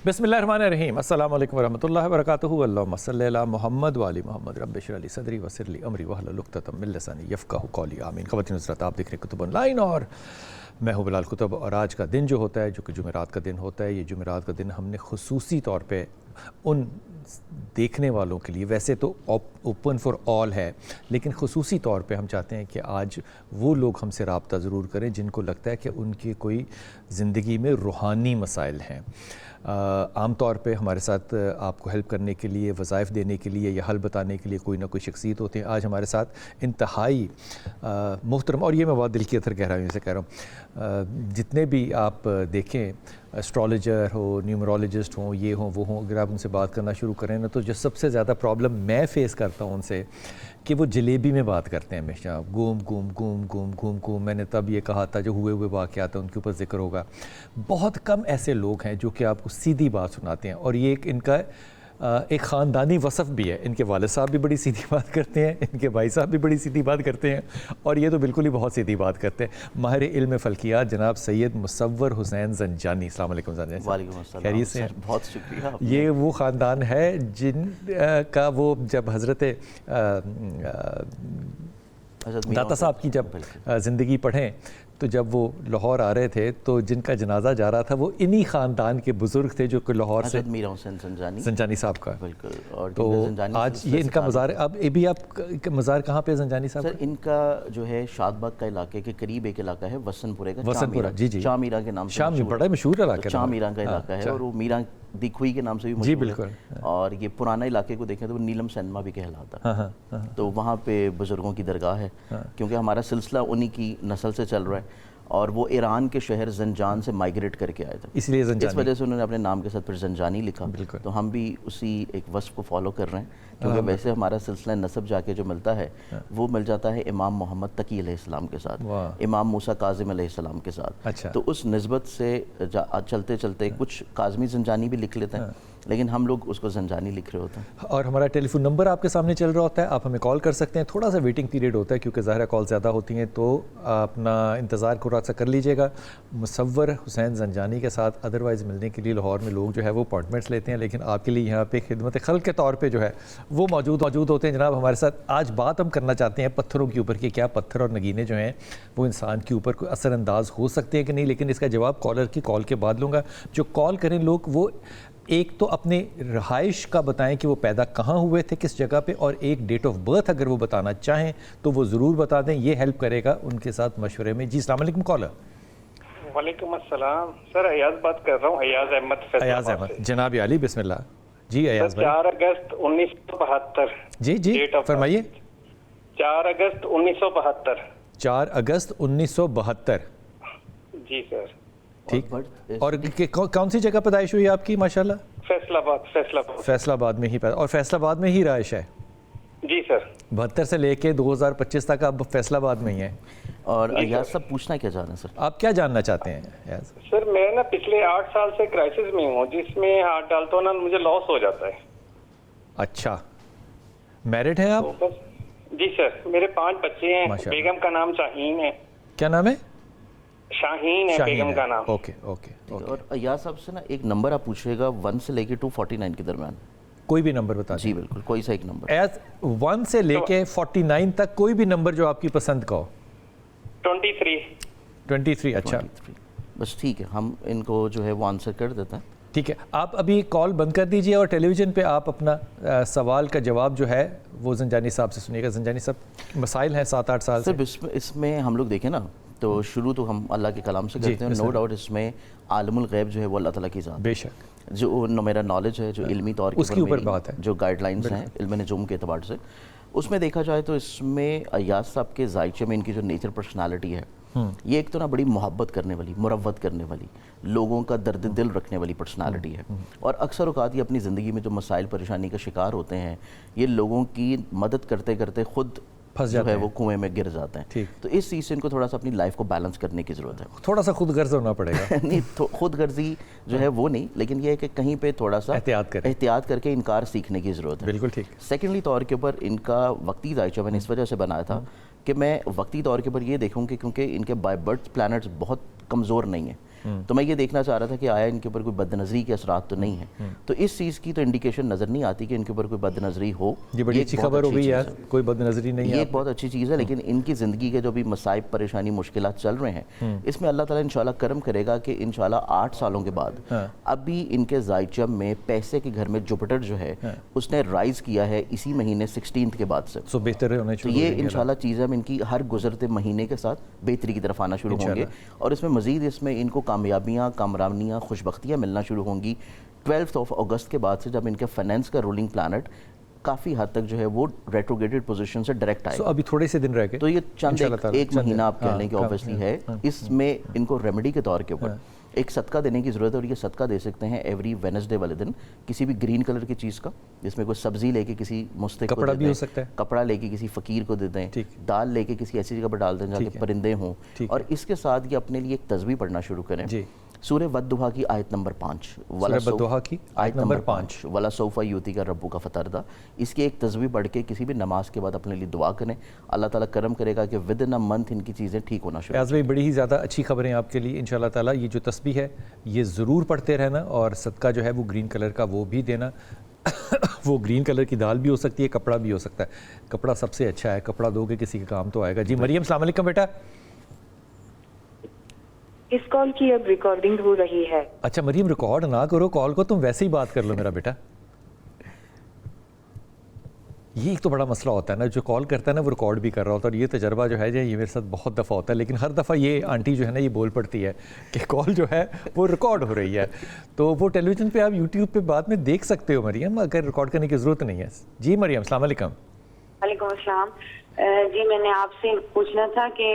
بسم اللہ الرحمن الرحیم، السلام علیکم ورحمۃ اللہ وبرکاتہ، اللہم صلی علی محمد وعلی محمد، رب اشرح لی صدری ویسر لی امری واحلل عقدۃ من لسانی یفقہوا قولی، آمین۔ خواتین حضرات، آپ دیکھ رہے ہیں کتب آن لائن اور میں ہوں بلال کتب، اور آج کا دن جو ہوتا ہے، جو کہ جمعرات کا دن ہوتا ہے، یہ جمعرات کا دن ہم نے خصوصی طور پہ ان دیکھنے والوں کے لیے، ویسے تو اوپن فار آل ہے، لیکن خصوصی طور پہ ہم چاہتے ہیں کہ آج وہ لوگ ہم سے رابطہ ضرور کریں جن کو لگتا ہے کہ ان کی کوئی زندگی میں روحانی مسائل ہیں۔ عام طور پہ ہمارے ساتھ آپ کو ہیلپ کرنے کے لیے، وظائف دینے کے لیے یا حل بتانے کے لیے کوئی نہ کوئی شخصیت ہوتے ہیں۔ آج ہمارے ساتھ انتہائی محترم، اور یہ میں بہت دل کی اثر کہہ رہا ہوں، اسے کہہ رہا ہوں، جتنے بھی آپ دیکھیں اسٹرالوجر ہو، نیومرولوجسٹ ہوں، یہ ہوں وہ ہوں، اگر آپ ان سے بات کرنا شروع کریں نا، تو جو سب سے زیادہ پرابلم میں فیس کرتا ہوں ان سے کہ وہ جلیبی میں بات کرتے ہیں ہمیشہ، گوم گوم گوم گوم گوم گوم، میں نے تب یہ کہا تھا، جو ہوئے واقعات ہیں ان کے اوپر ذکر ہوگا۔ بہت کم ایسے لوگ ہیں جو کہ آپ کو سیدھی بات سناتے ہیں، اور یہ ان کا ایک خاندانی وصف بھی ہے۔ ان کے والد صاحب بھی بڑی سیدھی بات کرتے ہیں، ان کے بھائی صاحب بھی بڑی سیدھی بات کرتے ہیں، اور یہ تو بالکل ہی بہت سیدھی بات کرتے ہیں۔ ماہر علم فلکیات جناب سید مصور حسین زنجانی، السلام علیکم زنجانی صاحب۔ وعلیکم السلام، خیریت سے ہیں؟ بہت شکریہ۔ یہ وہ خاندان ہے جن کا وہ جب حضرت داتا صاحب کی جب زندگی پڑھیں تو جب وہ لاہور آ رہے تھے تو جن کا جنازہ جا رہا تھا وہ انہی خاندان کے بزرگ تھے جو کہ لاہور سے، میرا حسین زنجانی صاحب کا، بالکل۔ اور تو آج یہ ان کا مزار، اب یہ بھی آپ مزار کہاں پہ زنجانی صاحب؟ سر ان کا جو ہے شاد باغ کا علاقے کے قریب ایک علاقہ ہے وسن پورے کا، وسن پورہ، جی جی، شاہ میران کے نام سے، شام بڑا مشہور علاقہ ہے، شاہ میران کا علاقہ ہے، اور وہ میران دی کھوئی کے نام سے بھی جی مشہور بالکل۔ ہے، اور یہ پرانا علاقے کو دیکھیں تو وہ نیلم سینما بھی کہلاتا ہے، تو وہاں پہ بزرگوں کی درگاہ ہے، کیونکہ ہمارا سلسلہ انہی کی نسل سے چل رہا ہے، اور وہ ایران کے شہر زنجان سے مائگریٹ کر کے آئے تھے، اس لیے اس وجہ سے انہوں نے اپنے نام کے ساتھ پھر زنجانی لکھا۔ تو ہم بھی اسی ایک وصف کو فالو کر رہے ہیں، کیونکہ ویسے ہمارا سلسلہ نسب جا کے جو ملتا ہے وہ مل جاتا ہے امام محمد تقی علیہ السلام کے ساتھ، امام موسیٰ کاظم علیہ السلام کے ساتھ، تو اس نسبت سے چلتے چلتے کچھ کاظمی زنجانی بھی لکھ لیتے ہیں، لیکن ہم لوگ اس کو زنجانی لکھ رہے ہوتے ہیں۔ اور ہمارا ٹیلی فون نمبر آپ کے سامنے چل رہا ہوتا ہے، آپ ہمیں کال کر سکتے ہیں، تھوڑا سا ویٹنگ پیریڈ ہوتا ہے کیونکہ ظاہر کال زیادہ ہوتی ہیں، تو اپنا انتظار تھوڑا سا کر لیجیے گا۔ مصور حسین زنجانی کے ساتھ ادروائز ملنے کے لیے لاہور میں لوگ جو ہے وہ اپائنٹمنٹس لیتے ہیں، لیکن آپ کے لیے یہاں پہ خدمت خلق کے طور پہ جو ہے وہ موجود ہوتے ہیں۔ جناب ہمارے ساتھ آج بات ہم کرنا چاہتے ہیں پتھروں کے اوپر کہ کیا پتھر اور نگینے جو ہیں وہ انسان کے اوپر کوئی اثر انداز ہو سکتے ہیں کہ نہیں، لیکن اس کا جواب کالر کی کال کے بعد لوں گا۔ جو کال کریں لوگ وہ ایک تو اپنے رہائش کا بتائیں کہ وہ پیدا کہاں ہوئے تھے، کس جگہ پہ، اور ایک ڈیٹ آف برتھ اگر وہ بتانا چاہیں تو وہ ضرور بتا دیں، یہ ہیلپ کرے گا ان کے ساتھ مشورے میں۔ جی السلام علیکم کالر۔ وعلیکم السلام سر، ایاز بات کر رہا ہوں، ایاز احمد۔ ایاز احمد، جناب علی، بسم اللہ جی۔ ایاز بھائی، 4 اگست 1972، جی جی فرمائیے۔ 4 اگست 1972، 4 اگست 1972، جی سر۔ ٹھیک، اور کون سی جگہ پیدائش ہوئی آپ کی؟ ماشاءاللہ فیصل آباد۔ فیصل آباد میں ہی پیدا، اور فیصل آباد میں ہی رہائش ہے؟ جی سر۔ 72 سے لے کے 2025 تک آپ فیصل آباد میں ہی ہیں۔ اور ایاز صاحب پوچھنا کیا چاہ رہے ہیں سر؟ آپ کیا جاننا چاہتے ہیں ایاز؟ سر میں نا پچھلے 8 سال سے کرائسس میں ہوں، جس میں ہاتھ ڈالتا ہوں نا مجھے لاس ہو جاتا ہے۔ اچھا، میرڈ ہیں آپ؟ جی سر، میرے 5 بچے ہیں، بیگم کا نام شاہین ہے۔ کیا نام ہے؟ شاہین ہے بیگم کا نام۔ Okay okay. اور ایاز صاحب سے نا ایک نمبر آپ پوچھیے گا 1 سے لے کے 249 کے درمیان، کوئی بھی نمبر بتا دیں۔ جی بالکل، کوئی سا ایک نمبر، ایز 1 سے لے کے 49 تک کوئی بھی نمبر جو آپ کی پسند کا ہو۔ 23۔ اچھا بس ٹھیک ہے، ہم ان کو جو ہے وہ آنسر کر دیتے ہیں۔ ٹھیک ہے، آپ ابھی کال بند کر دیجئے اور ٹیلی ویژن پہ آپ اپنا سوال کا جواب جو ہے وہ زنجانی صاحب سے سنیے گا۔ زنجانی صاحب، مسائل ہیں 7-8 سال سے۔ اس میں ہم لوگ دیکھیں نا تو شروع تو ہم اللہ کے کلام سے کرتے ہیں، نو ڈاؤٹ اس میں عالم الغیب جو ہے وہ اللہ تعالیٰ کی ذات، بے شک، جو میرا نالج ہے، جو علمی طور اس کے اوپر بات ہے، جو گائیڈ لائنز ہیں علم نجوم کے اعتبار سے، اس میں دیکھا جائے تو اس میں ایاز صاحب کے ذائچے میں ان کی جو نیچر پرسنالٹی ہے، یہ ایک تو نا بڑی محبت کرنے والی، مروت کرنے والی، لوگوں کا درد دل رکھنے والی پرسنالٹی ہے، اور اکثر اوقات یہ اپنی زندگی میں جو مسائل پریشانی کا شکار ہوتے ہیں، یہ لوگوں کی مدد کرتے کرتے خود جو ہے وہ کنویں میں گر جاتے ہیں۔ تو اس چیز سے ان کو تھوڑا سا اپنی لائف کو بیلنس کرنے کی ضرورت ہے، تھوڑا سا خود غرض ہونا پڑے گا۔ نہیں، خود غرضی جو ہے وہ نہیں، لیکن یہ ہے کہ کہیں پہ تھوڑا سا احتیاط کر کے انکار سیکھنے کی ضرورت ہے۔ بالکل ٹھیک۔ سیکنڈلی طور کے اوپر ان کا وقتی ذائچہ میں نے اس وجہ سے بنایا تھا کہ میں وقتی طور کے اوپر یہ دیکھوں کہ کیونکہ ان کے بائی برتھ پلانٹس بہت کمزور نہیں ہیں، تو میں یہ دیکھنا چاہ رہا تھا کہ آیا ان کے اوپر کوئی بد نظری کے اثرات تو نہیں ہیں. تو اس چیز کی تو انڈیکیشن نظر نہیں آتی کہ ان کے اوپر کوئی بد نظری ہو. یہ بڑی اچھی خبر ہو گئی یار, کوئی بد نظری نہیں ہے. یہ ایک بہت اچھی چیز ہے, لیکن ان کی زندگی کے جو بھی مصائب, پریشانی, مشکلات چل رہے ہیں, اس میں اللہ تعالیٰ انشاءاللہ کرم کرے گا کہ انشاءاللہ 8 سالوں کے بعد اب بھی ان کے زائچم میں پیسے کے گھر میں جوپٹر جو ہے اس نے رائز کیا ہے اسی مہینے 16 کے بعد سے. سو بہتر ہونے تو یہ انشاءاللہ چیزیں ان کی ہر گزرتے مہینے کے ساتھ بہتری کی طرف آنا شروع ہوں گے, اور اس میں مزید اس میں ان کو کامیابیاں, کامرانیاں, خوشبختیاں ملنا شروع ہوں گی 12 اگست کے بعد سے, جب ان کے فائنینس کا رولنگ پلانٹ کافی حد تک جو ہے وہ ریٹروگریٹڈ پوزیشن سے ڈائریکٹ آئے. ابھی تھوڑے سے دن رہ گئے, تو یہ چند ایک مہینہ آپ کہہ لیں کہ اوبیسلی ہے. اس میں ان کو ریمیڈی کے طور کے اوپر ایک صدقہ دینے کی ضرورت ہے, اور یہ صدقہ دے سکتے ہیں ایوری وینسڈے والے دن کسی بھی گرین کلر کی چیز کا, جس میں کوئی سبزی لے کے کسی مستحق کو دے دیں, کپڑا لے کے کسی فقیر کو دے دیں, دال لے کے کسی ایسی جگہ پر ڈال دیں جہاں کے پرندے ہوں, اور اس کے ساتھ یہ اپنے لیے ایک تسبیح پڑھنا شروع کریں. سورہ والضحیٰ کی آیت نمبر 5, آیت نمبر 5, وَلَا سَوْفَ يُؤْتِيكَ رَبُّكَ فَتَرْضَىٰ. اس کی ایک تسبیح پڑھ کے کسی بھی نماز کے بعد اپنے لیے دعا کریں, اللہ تعالیٰ کرم کرے گا کہ ود ان اے منتھ ان کی چیزیں ٹھیک ہونا شروع. فیاض بھائی بڑی ہی زیادہ اچھی خبریں آپ کے لیے انشاءاللہ تعالیٰ. یہ جو تسبیح ہے یہ ضرور پڑھتے رہنا, اور صدقہ جو ہے وہ گرین کلر کا وہ بھی دینا. وہ گرین کلر کی دال بھی ہو سکتی ہے, کپڑا بھی ہو سکتا ہے. کپڑا سب سے اچھا ہے, کپڑا دو گے کسی کے کام تو آئے گا. جی مریم السلام علیکم بیٹا. اس کال کی اب ریکارڈنگ ہو رہی ہے. اچھا مریم ریکارڈ نہ کرو کال کو, تم ویسے ہی بات کر لو میرا بیٹا. یہ ایک تو بڑا مسئلہ ہوتا ہے نا, جو کال کرتا ہے نا وہ ریکارڈ بھی کر رہا ہوتا ہے, اور یہ تجربہ جو ہے یہ میرے ساتھ بہت دفعہ ہوتا ہے. لیکن ہر دفعہ یہ آنٹی جو ہے نا یہ بول پڑتی ہے کہ کال جو ہے وہ ریکارڈ ہو رہی ہے, تو وہ ٹیلی ویژن پہ آپ یوٹیوب پہ بعد میں دیکھ سکتے ہو مریم, اگر ریکارڈ کرنے کی ضرورت نہیں ہے. جی مریم السلام علیکم. وعلیکم السلام. جی میں نے آپ سے پوچھنا تھا کہ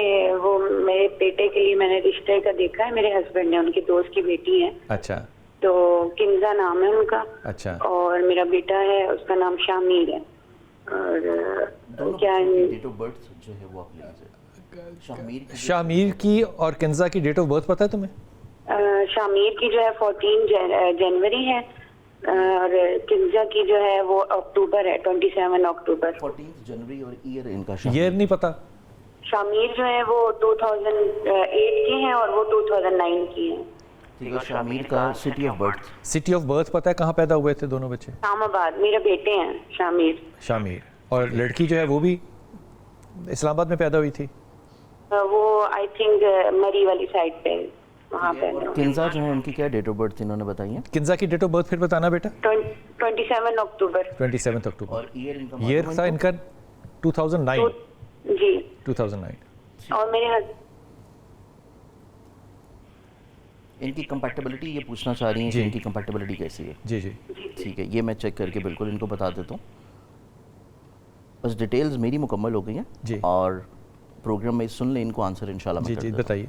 وہ میرے بیٹے کے لیے میں نے رشتے کا دیکھا ہے, میرے ہسبینڈ نے, ان کے دوست کی بیٹی ہے. اچھا. تو کنزا نام ہے ان کا. اچھا. اور میرا بیٹا ہے اس کا نام شامیر ہے. اور کیا ڈیٹ آف برتھ جو ہے وہ آپ لے لیجیے. شامیر کی اور کنزا کی ڈیٹ آف برتھ پتہ ہے تمہیں؟ شامیر کی جو ہے 14 جنوری ہے, اور کنزا کی جو ہے وہ اکتوبر ہے, 27 اکتوبر. 14 جنوری. اور ایئر ان کا ایئر نہیں پتا. شامیر جو ہے وہ 2008 کی ہیں اور وہ 2009 کی ہیں. شامیر کا city of birth, city of birth پتہ ہے کہاں پیدا ہوئے تھے دونوں بچے؟ اسلام آباد. میرے بیٹے ہیں شامیر. اور لڑکی جو ہے وہ بھی اسلام آباد میں پیدا ہوئی تھی. وہ آئی تھنک مری والی سائڈ پہ وہاں پہ. کنزا جو ہے ان کی کیا ڈیٹ آف برتھ انہوں نے بتائی ہے؟ کنزا کی ڈیٹ آف برتھ پھر بتانا بیٹا. 27 اکتوبر. 27 اکتوبر. اور ایئر تھا ان کا 2009. جی 2009. اور میرے ان کی کمپیٹیبلٹی یہ پوچھنا چاہ رہی ہیں کہ ان کی کمپیٹیبلٹی کیسی ہے. جی جی ٹھیک ہے, یہ میں چیک کر کے بالکل ان کو بتا دیتا ہوں. بس ڈیٹیلز میری مکمل ہو گئی ہیں, اور پروگرام میں سن لیں ان کو آنسر انشاءاللہ میں کر دیتا ہوں. بتائیے.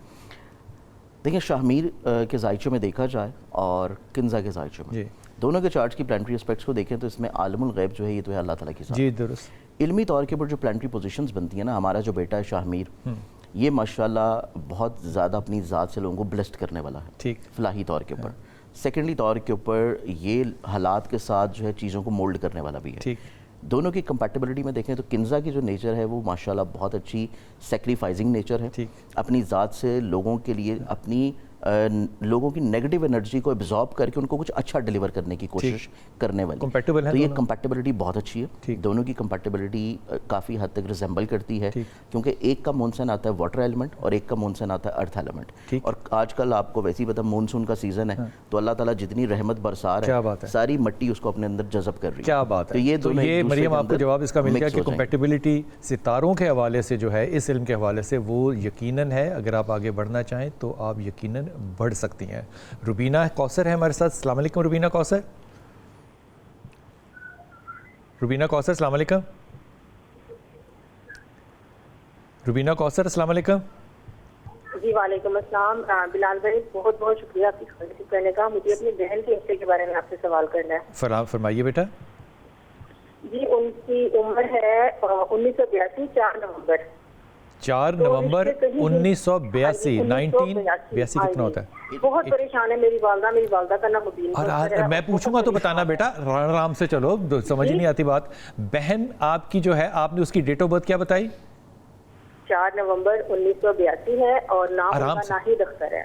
دیکھیں شاہمیر کے زائچوں میں دیکھا جائے اور کنزا کے زائچوں میں, دونوں کے چارٹس کی پلانٹری اسپیکٹس کو دیکھیں تو اس میں عالم الغیب جو ہے یہ تو ہے اللہ تعالیٰ کی ذات. جی درست. علمی طور کے اوپر جو پلانٹری پوزیشنز بنتی ہیں نا, ہمارا جو بیٹا ہے شاہمیر, یہ ماشاءاللہ بہت زیادہ اپنی ذات سے لوگوں کو بلیسڈ کرنے والا ہے. ٹھیک. فلاحی طور کے اوپر. سیکنڈلی طور کے اوپر یہ حالات کے ساتھ جو ہے چیزوں کو مولڈ کرنے والا بھی ہے. ٹھیک. دونوں کی کمپیٹیبلٹی میں دیکھیں تو کنزا کی جو نیچر ہے وہ ماشاءاللہ بہت اچھی سیکریفائزنگ نیچر ہے. اپنی ذات سے لوگوں کے لیے اپنی لوگوں کی نیگیٹو انرجی کو ایبزارب کر کے ان کو کچھ اچھا ڈیلیور کرنے کی کوشش کرنے والی. تو یہ کمپیٹیبلٹی بہت اچھی ہے. دونوں کی کمپیٹیبلٹی کافی حد تک ریزمبل کرتی ہے, کیونکہ ایک کا مونسن آتا ہے واٹر ایلیمنٹ اور ایک کا مونسن آتا ہے ارتھ ایلیمنٹ. اور آج کل آپ کو ویسے ہی پتہ مونسون کا سیزن ہے, تو اللہ تعالیٰ جتنی رحمت برسا رہا ہے ساری مٹی اس کو اپنے اندر جذب کر رہی ہے. کیا بات ہے. تو یہ مریم آپ کو جواب اس کا مل گیا کہ کمپیٹیبلٹی ستاروں کے حوالے سے جو ہے, اس علم کے حوالے سے وہ یقیناً ہے. اگر آپ آگے بڑھنا چاہیں تو آپ یقیناً بڑھ سکتی ہیں. روبینہ کوثر ہے ہمارے ساتھ. السلام علیکم روبینہ کوثر. روبینہ کوثر السلام علیکم. روبینہ کوثر السلام علیکم. جی وعلیکم السلام. بلال بھائی بہت بہت شکریہ آپ کی خبر کرنے کا. مجھے اپنی بہن کے حصے کے بارے میں آپ سے سوال کرنا ہے. فرمائیے بیٹا. جی ان کی عمر ہے 1982 4 نومبر. 4 نومبر 1982. 1982 کتنا ہوتا ہے؟ بہت پریشان ہے میری والدہ کا نام مبین. اور میں پوچھوں گا تو بتانا بیٹا, آرام سے چلو, سمجھ نہیں آتی بات. بہن آپ کی جو ہے, آپ نے اس کی ڈیٹ آف برتھ کیا بتائی؟ 4 نومبر 1982 ہے اور نام ناہید اختر ہے.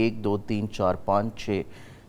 1 2 3 4 5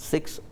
6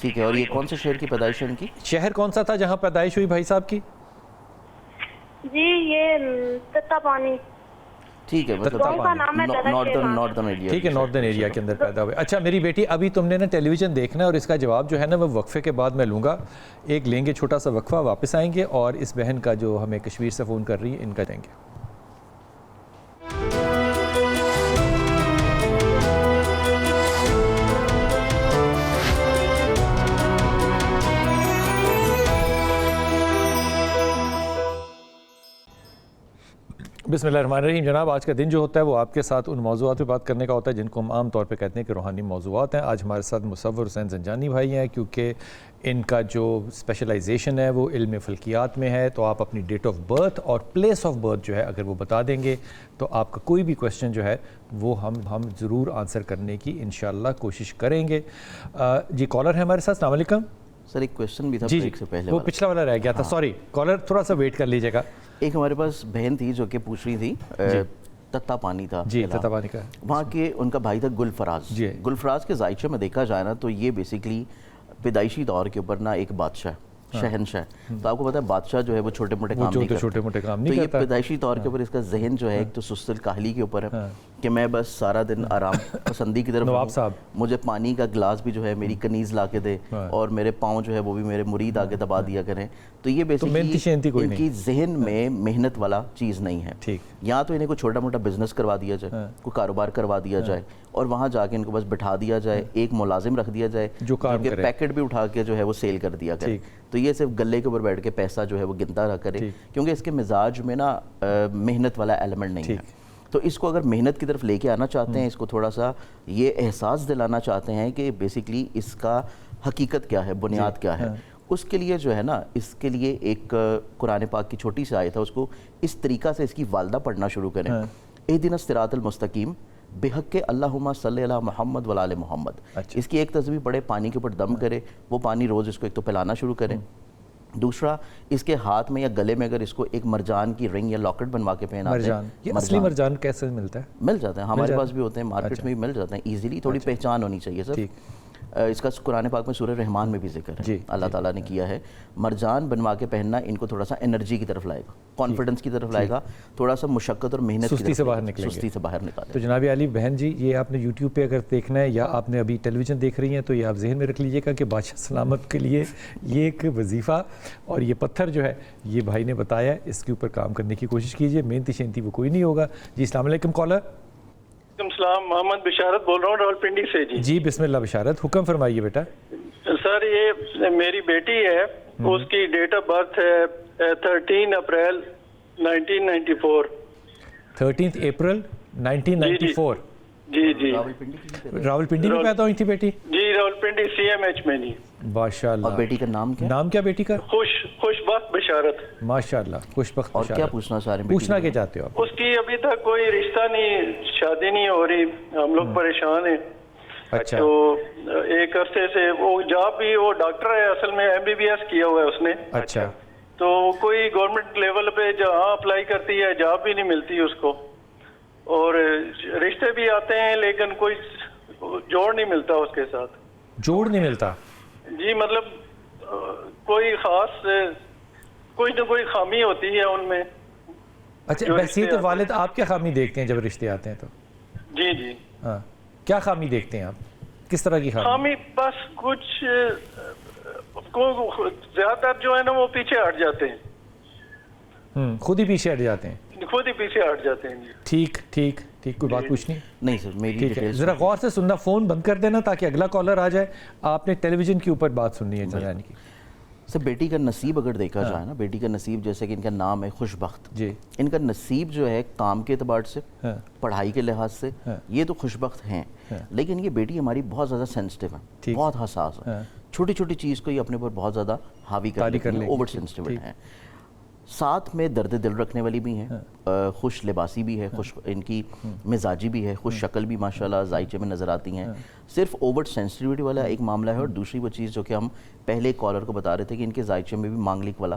ٹھیک ہے. اور یہ کون سے شہر کی پیدائش ہے ان کی؟ شہر کون سا تھا جہاں پیدائش ہوئی بھائی صاحب کی؟ جی یہ تتا پانی. ٹھیک ہے, مطلب ناردرن ایریا. ٹھیک ہے, ناردرن ایریا کے اندر پیدا ہوئے. اچھا میری بیٹی, ابھی تم نے نا ٹیلی ویژن دیکھنا ہے اور اس کا جواب جو ہے نا وہ وقفے کے بعد میں لوں گا. ایک لیں گے چھوٹا سا وقفہ, واپس آئیں گے اور اس بہن کا جو ہمیں کشمیر سے فون کر رہی ہے ان کا دیں گے. بسم اللہ الرحمن الرحیم. جناب, آج کا دن جو ہوتا ہے وہ آپ کے ساتھ ان موضوعات پہ بات کرنے کا ہوتا ہے جن کو ہم عام طور پہ کہتے ہیں کہ روحانی موضوعات ہیں. آج ہمارے ساتھ مصور حسین زنجانی بھائی ہیں, کیونکہ ان کا جو اسپیشلائزیشن ہے وہ علم فلکیات میں ہے. تو آپ اپنی ڈیٹ آف برتھ اور پلیس آف برتھ جو ہے اگر وہ بتا دیں گے تو آپ کا کوئی بھی کویشچن جو ہے وہ ہم ضرور آنسر کرنے کی انشاءاللہ کوشش کریں گے. جی کالر ہے ہمارے ساتھ. السلام علیکم سر. ایک کویشچن بھی تھا جی بریک سے پہلے, وہ پچھلا والا رہ گیا تھا, سوری کالر تھوڑا سا ویٹ کر لیجیے گا. ایک ہمارے پاس بہن تھی جو کہ پوچھ رہی تھی, تتا پانی تھا جی, تتا پانی کا وہاں کے, ان کا بھائی تھا گل فراز. جی, گل فراز کے ذائچے میں دیکھا جائے نا تو یہ بیسیکلی پیدائشی طور کے اوپر نا ایک بادشاہ, شہنشاہ. تو آپ کو پتا ہے بادشاہ جو ہے وہ چھوٹے موٹے کام نہیں کرتا, تو یہ پیدائشی طور کے اوپر اس کا ذہن جو ہے ایک تو سست الکاہلی کے اوپر ہے کہ میں بس سارا دن آرام پسندی کی طرف نواب صاحب مجھے پانی کا گلاس بھی جو ہے میری کنیز لا کے دے اور میرے پاؤں جو ہے وہ بھی میرے مرید آگے دبا دیا کریں. تو یہ بیسیکلی ان کی ذہن میں محنت والا چیز نہیں ہے. یا تو انہیں کوئی چھوٹا موٹا بزنس کروا دیا جائے, کوئی کاروبار کروا دیا جائے اور وہاں جا کے ان کو بس بٹھا دیا جائے, ایک ملازم رکھ دیا جائے جو کہ پیکٹ بھی اٹھا کے جو ہے وہ سیل کر دیا کرے. تو یہ صرف گلے کے اوپر بیٹھ کے پیسہ جو ہے وہ گنتا رہا کرے, کیونکہ اس کے مزاج میں نا محنت والا ایلیمنٹ نہیں ہے. تو اس کو اگر محنت کی طرف لے کے آنا چاہتے ہیں, اس کو تھوڑا سا یہ احساس دلانا چاہتے ہیں کہ بیسیکلی اس کا حقیقت کیا ہے, بنیاد کیا ہے, اس کے لیے جو ہے نا, اس کے لیے ایک قرآن پاک کی چھوٹی سی آیت ہے, اس کو اس طریقہ سے اس کی والدہ پڑھنا شروع کریں. اہدنا الصراط المستقیم بحق اللہم صلی علی محمد وعلی آل محمد. اس کی ایک تسبیح پڑھے, پانی کے اوپر دم کرے, وہ پانی روز اس کو ایک تو پلانا شروع کریں. دوسرا, اس کے ہاتھ میں یا گلے میں اگر اس کو ایک مرجان کی رنگ یا لاکٹ بنوا کے پہناتے ہیں. یہ اصلی مرجان کیسے ملتا ہے؟ مل جاتا ہے, ہمارے پاس بھی ہوتے ہیں, مارکیٹ میں بھی مل جاتے ہیں ایزیلی. تھوڑی پہچان ہونی چاہیے سر. اس کا قرآن پاک میں سورہ رحمان میں بھی ذکر ہے, اللہ تعالیٰ نے کیا ہے. مرجان بنوا کے پہننا ان کو تھوڑا سا انرجی کی طرف لائے گا, کانفیڈنس کی طرف لائے گا, تھوڑا سا مشقت اور محنت سستی سے باہر نکلیں گے, سستی سے باہر نکالیں. تو جناب علی بہن جی, یہ آپ نے یوٹیوب پہ اگر دیکھنا ہے یا آپ نے ابھی ٹیلی ویژن دیکھ رہی ہیں تو یہ آپ ذہن میں رکھ لیجیے گا کہ بادشاہ سلامت کے لیے یہ ایک وظیفہ اور یہ پتھر جو ہے یہ بھائی نے بتایا, اس کے اوپر کام کرنے کی کوشش کیجیے. محنتی شینتی وہ کوئی نہیں ہوگا. جی السلام علیکم کالر. السلام, محمد بشارت بول رہا ہوں راولپنڈی سے. جی بسم اللہ بشارت, حکم فرمائیے بیٹا. سر یہ میری بیٹی ہے, اس کی ڈیٹ آف برتھ ہے 13 اپریل 1994. 13 اپریل 1994. جی جی, راولپنڈی میں پیدا ہوئی تھی بیٹی؟ جی راولپنڈی CMH میں. جی ماشاء اللہ. اور بیٹی کا نام کیا؟ نام کیا بیٹی کا؟ خوشبخت بشارت. ماشاء اللہ, خوشبخت. اور کیا پوچھنا چاہ رہے ہیں؟ پوچھنا کیا چاہتے ہو آپ؟ اس کی ابھی تک کوئی رشتہ نہیں, شادی نہیں ہو رہی, ہم لوگ پریشان ہیں. اچھا. تو ایک عرصے سے وہ جاب بھی, وہ ڈاکٹر ہے اصل میں, MBBS کیا ہوا ہے اس نے. اچھا. تو کوئی گورنمنٹ لیول پہ جہاں اپلائی کرتی ہے جاب بھی نہیں ملتی اس کو, اور رشتے بھی آتے ہیں لیکن کوئی جوڑ نہیں ملتا اس کے ساتھ. جوڑ نہیں ملتا؟ جی مطلب کوئی خاص, کوئی نہ کوئی خامی ہوتی ہے ان میں. اچھا, بحثیت والد آپ کیا خامی دیکھتے ہیں جب رشتے آتے ہیں تو؟ جی جی. ہاں, کیا خامی دیکھتے ہیں آپ, کس طرح کی خامی؟ بس کچھ زیادہ تر جو ہے نا وہ پیچھے ہٹ جاتے ہیں. خود ہی پیچھے ہٹ جاتے ہیں؟ خود ہی پیچھے ہٹ جاتے ہیں. ٹھیک ٹھیک ٹھیک, کوئی بات پوچھنی؟ نہیں سر, میری ٹھیک ہے, ذرا غور سے سننا, فون بند کر دینا تاکہ اگلا کالر آ جائے. آپ نے ٹیلی ویژن کے اوپر بات سننی ہے جنانی کی. سر بیٹی کا نصیب اگر دیکھا جائے نا, بیٹی کا نصیب جیسے کہ ان کا نام ہے خوشبخت, جی, ان کا نصیب جو ہے کام کے اعتبار سے, پڑھائی کے لحاظ سے یہ تو خوشبخت ہیں, لیکن یہ بیٹی ہماری بہت زیادہ سینسٹیو ہے, بہت حساس ہے, چھوٹی چھوٹی چیز کو یہ اپنے پر بہت زیادہ حاوی کر لیتی ہیں, اوور سینسٹیو ہیں. ساتھ میں درد دل رکھنے والی بھی ہیں, خوش لباسی بھی ہے, خوش ان کی مزاجی بھی ہے, خوش شکل بھی ماشاءاللہ ذائچے میں نظر آتی ہیں. صرف اوور سینسٹیوٹی والا ایک معاملہ ہے, اور دوسری وہ چیز جو کہ ہم پہلے کالر کو بتا رہے تھے کہ ان کے ذائچے میں بھی مانگلک والا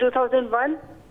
2001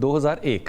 2001।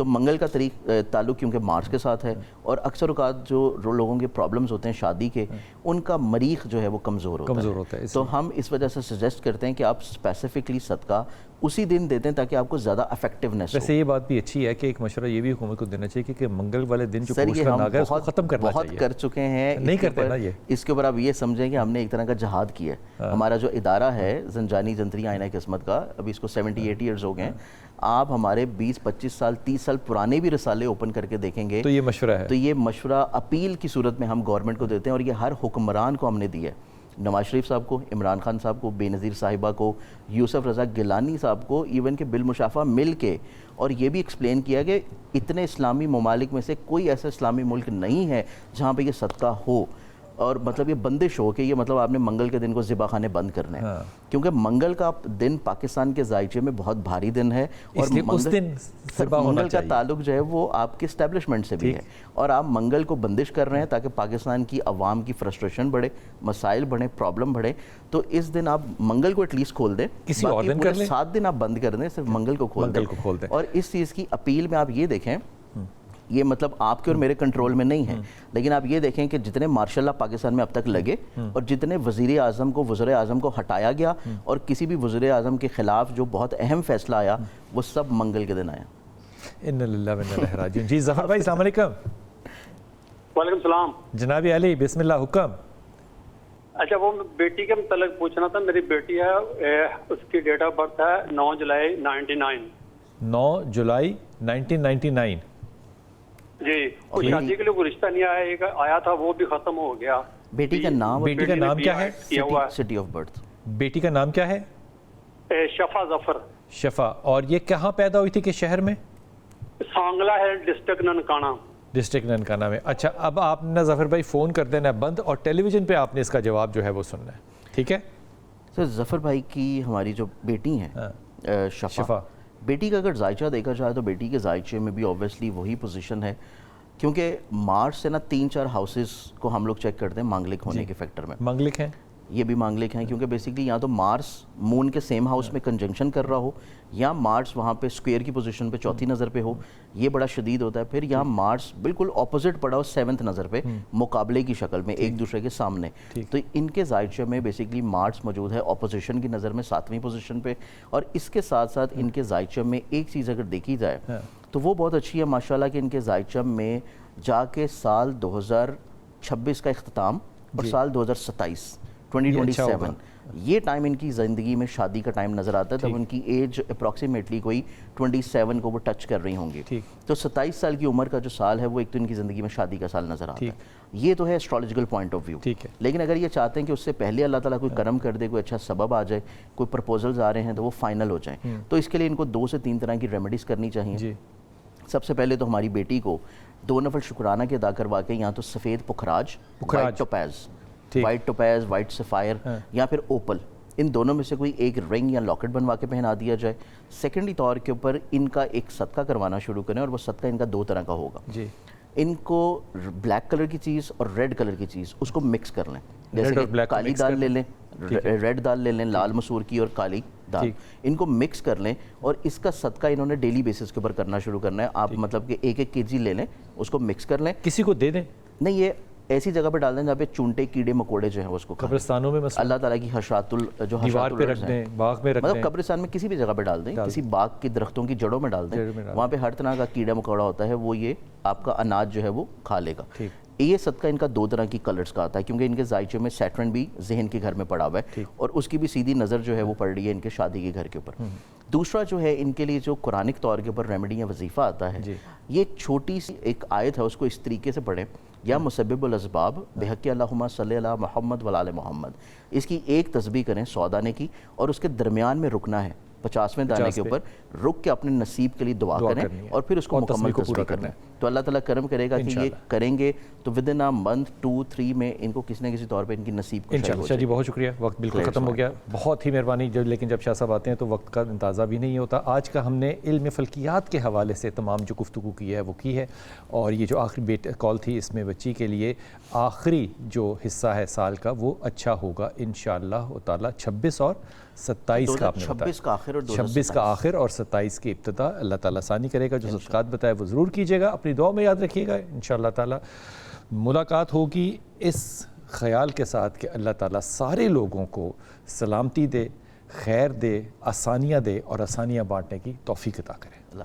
تو منگل کا تعلق کیونکہ مارس کے ساتھ ہے، اور اکثر اوقات جو لوگوں کے پرابلمز ہوتے ہیں شادی کے، ان کا مریخ جو ہے وہ کمزور ہوتا ہے، تو ہم اس وجہ سے سجیسٹ کرتے ہیں کہ آپ اسپیسیفکلی صدقہ اسی دن دیتے ہیں تاکہ آپ کو زیادہ افیکٹونیس ہو۔ ویسے یہ بات بھی اچھی ہے کہ ایک مشورہ یہ بھی حکومت کو دینا چاہیے کہ منگل والے دن جو سر پوش یہ کا ہم ناگ ہے اس کو ختم کرنا چاہیے، بہت کر چکے ہیں، نہیں کرتے نا یہ، اس کے اوپر آپ یہ سمجھیں کہ ہم نے ایک طرح کا جہاد کیا ہے۔ ہمارا جو ادارہ ہے زنجانی جنتری آئینہ قسمت کا، ابھی اس کو 78 ایئرز ہو گئے ہیں، آپ ہمارے 20 25 سال 30 سال پرانے بھی رسالے اوپن کر کے دیکھیں گے تو یہ مشورہ ہے، تو یہ مشورہ اپیل کی صورت میں ہم گورنمنٹ کو دیتے ہیں، اور یہ ہر حکمران کو ہم نے دیا ہے، نواز شریف صاحب کو، عمران خان صاحب کو، بے نظیر صاحبہ کو، یوسف رضا گیلانی صاحب کو، ایون کہ بالمشافہ مل کے، اور یہ بھی ایکسپلین کیا کہ اتنے اسلامی ممالک میں سے کوئی ایسا اسلامی ملک نہیں ہے جہاں پہ یہ صدقہ ہو، اور مطلب یہ بندش ہو کہ یہ مطلب آپ نے منگل کے دن کو ذبح خانے بند کرنے ہیں، کیونکہ منگل کا دن پاکستان کے ذائچے میں بہت بھاری دن ہے، اور منگل کا تعلق جو ہے وہ آپ کے اسٹیبلشمنٹ سے بھی ہے، اور آپ منگل کو بندش کر رہے ہیں تاکہ پاکستان کی عوام کی فرسٹریشن بڑھے، مسائل بڑھیں، پرابلم بڑھے، تو اس دن آپ منگل کو ایٹ لیسٹ کھول دیں، کسی اور دن کر لیں، 7 دن آپ بند کر دیں، صرف منگل کو کھول دیں۔ اور اس چیز کی اپیل میں آپ یہ دیکھیں، یہ مطلب آپ کے اور میرے کنٹرول میں نہیں ہے، لیکن آپ یہ دیکھیں کہ جتنے مارشل اللہ پاکستان میں اب تک لگے، اور جتنے وزیر اعظم کو ہٹایا گیا، اور کسی بھی وزیر اعظم کے خلاف جو بہت اہم فیصلہ آیا، وہ سب منگل کے دن آیا۔ اِنَّ لِلَّهِ وَإِنَّا إِلَيْهِ رَاجِعُونَ۔ جی ظفر بھائی السلام علیکم۔ وعلیکم السلام جناب علی بسم اللہ حکم۔ اچھا وہ بیٹی کے متعلق پوچھنا تھا، میری بیٹی ہے، اس کی ڈیٹ آف برتھ ہے 9 جولائی 99۔ 9 جولائی 1999 جی، اور شادی کے لیے کوئی رشتہ نہیں آیا تھا، وہ بھی ختم ہو گیا۔ بیٹی کا نام کیا ہے؟ سٹی آف برتھ بیٹی کا نام کیا ہے؟ شفا ظفر۔ شفا، اور یہ کہاں پیدا ہوئی تھی، کہ شہر میں؟ سانگلہ ہے، ڈسٹرکٹ ننکانہ۔ ڈسٹرکٹ ننکانہ میں۔ اچھا، اب آپ نے ظفر بھائی فون کر دینا بند، اور ٹیلی ویژن پہ آپ نے اس کا جواب جو ہے وہ سننا ہے، ٹھیک ہے؟ سر ظفر بھائی کی ہماری جو بیٹی ہیں شفا، بیٹی کا اگر ذائچہ دیکھا جائے تو بیٹی کے ذائچے میں بھی اوبویسلی وہی پوزیشن ہے، کیونکہ مارس سے نا 3-4 ہاؤسز کو ہم لوگ چیک کرتے ہیں مانگلک ہونے کے فیکٹر میں۔ مانگلک ہیں، یہ بھی مانگلک ہیں، کیونکہ بیسیکلی یا تو مارس مون کے سیم ہاؤس میں کنجنکشن کر رہا ہو، یا مارس وہاں پہ اسکوئر کی پوزیشن پہ چوتھی نظر پہ ہو، یہ بڑا شدید ہوتا ہے۔ پھر یہاں مارس بالکل اپوزٹ پڑا ہو 7th نظر پہ، مقابلے کی شکل میں ایک دوسرے کے سامنے، تو ان کے ذائچے میں بیسیکلی مارس موجود ہے اپوزیشن کی نظر میں 7ویں پوزیشن پہ۔ اور اس کے ساتھ ساتھ ان کے ذائچے میں ایک چیز اگر دیکھی جائے تو وہ بہت اچھی ہے ماشاءاللہ، کہ ان کے ذائچہ میں جا کے سال 2026 کا اختتام اور سال 2027 یہ ٹائم ان کی زندگی میں شادی کا ٹائم نظر آتا ہے، تب ان کی ایج اپروکسیمیٹلی کوئی 27 کو وہ ٹچ کر رہی ہوں گی، تو 27 سال کی عمر کا جو سال ہے وہ ایک تو ان کی زندگی میں شادی کا سال نظر آتا ہے۔ یہ تو ہے اسٹرالوجیکل پوائنٹ آف ویو، لیکن اگر یہ چاہتے ہیں کہ اس سے پہلے اللہ تعالیٰ کوئی کرم کر دے، کوئی اچھا سبب آ جائے، کوئی پرپوزلز آ رہے ہیں تو وہ فائنل ہو جائیں، تو اس کے لیے ان کو 2 سے 3 طرح کی ریمیڈیز کرنی چاہیے۔ سب سے پہلے تو ہماری بیٹی کو 2 نفل شکرانہ کے ادا کروا کے، یا تو سفید پکھراج، وائٹ ٹوپیز، وائٹ سفائر، یا پھر اوپل، ان دونوں میں سے کوئی ایک رنگ یا لاکٹ بنوا کے پہنا دیا جائے۔ سیکنڈری طور کے اوپر ان کا ایک صدقہ کروانا شروع کریں، اور وہ صدقہ ان کا 2 طرح کا ہوگا۔ ان کو بلیک کلر کی چیز اور ریڈ کلر کی چیز اس کو مکس کر لیں، جیسے کہ کالی دال لے لیں، ریڈ دال لے لیں، لال مسور کی اور کالی دال، ان کو مکس کر لیں، اور اس کا صدقہ انہوں نے ڈیلی بیسس کے اوپر کرنا شروع کرنا ہے۔ آپ مطلب کہ 1 kg لے لیں، اس کو مکس کر لیں، کسی کو دے دیں، نہیں یہ ایسی جگہ پہ ڈال دیں جہاں پہ چونٹے کیڑے مکوڑے جو ہیں اس کو قبرستانوں میں مثلا اللہ تعالیٰ کی دیوار پہ رکھ دیں، باغ میں رکھ دیں، مطلب قبرستان میں کسی بھی جگہ پہ ڈال دیں، کسی باغ کی درختوں کی جڑوں میں ڈال دیں، وہاں پہ ہر طرح کا کیڑا مکوڑا ہوتا ہے، وہ یہ آپ کا اناج جو ہے وہ کھا لے گا۔ یہ صدقہ ان کا 2 طرح کی کلرز کا آتا ہے، کیونکہ ان کے ذائچے میں سیٹرن بھی ذہن کے گھر میں پڑا ہوا ہے، اور اس کی بھی سیدھی نظر جو ہے وہ پڑ رہی ہے ان کے شادی کے گھر کے اوپر۔ دوسرا جو ہے ان کے لیے جو قرآنک طور کے اوپر ریمیڈی یا وظیفہ آتا ہے، یہ ایک چھوٹی سی ایک آیت ہے، اس کو اس طریقے سے پڑھیں، یا مسبب الاسباب بحق اللہم صلی علی محمد وعلی محمد، اس کی ایک تسبیح کریں 100 دانے کی، اور اس کے درمیان میں رکنا ہے 50ویں دانے کے اوپر، رک کے اپنے نصیب کے لیے دعا کریں، اور پھر اس کو مکمل تسبیح کریں، تو اللہ تعالیٰ کرم کرے گا کہ یہ کریں گے تو ودن اے منتھ 2-3 میں ان کو کسی نہ کسی طور پہ ان کی نصیب کو انشاءاللہ۔ شاہ جی بہت شکریہ، وقت بالکل ختم ہو گیا، بہت ہی مہربانی، لیکن جب شاہ صاحب آتے ہیں تو وقت کا اندازہ بھی نہیں ہوتا۔ آج کا ہم نے علم فلکیات کے حوالے سے تمام جو گفتگو کی ہے وہ کی ہے، اور یہ جو آخری کال تھی اس میں بچی کے لیے آخری جو حصہ ہے سال کا وہ اچھا ہوگا انشاءاللہ تعالیٰ 26 اور 27 کا آپ نے بتایا، 26 کا آخر اور 26 کا آخر اور 27 کی ابتدا، اللہ تعالیٰ آسانی کرے گا. جو صدقات بتائے وہ ضرور کیجیے گا، اپنی دعا میں یاد رکھیے گا. انشاءاللہ تعالیٰ ملاقات ہوگی اس خیال کے ساتھ کہ اللہ تعالیٰ سارے لوگوں کو سلامتی دے، خیر دے، آسانیاں دے اور آسانیاں بانٹنے کی توفیق عطا کرے. اللہ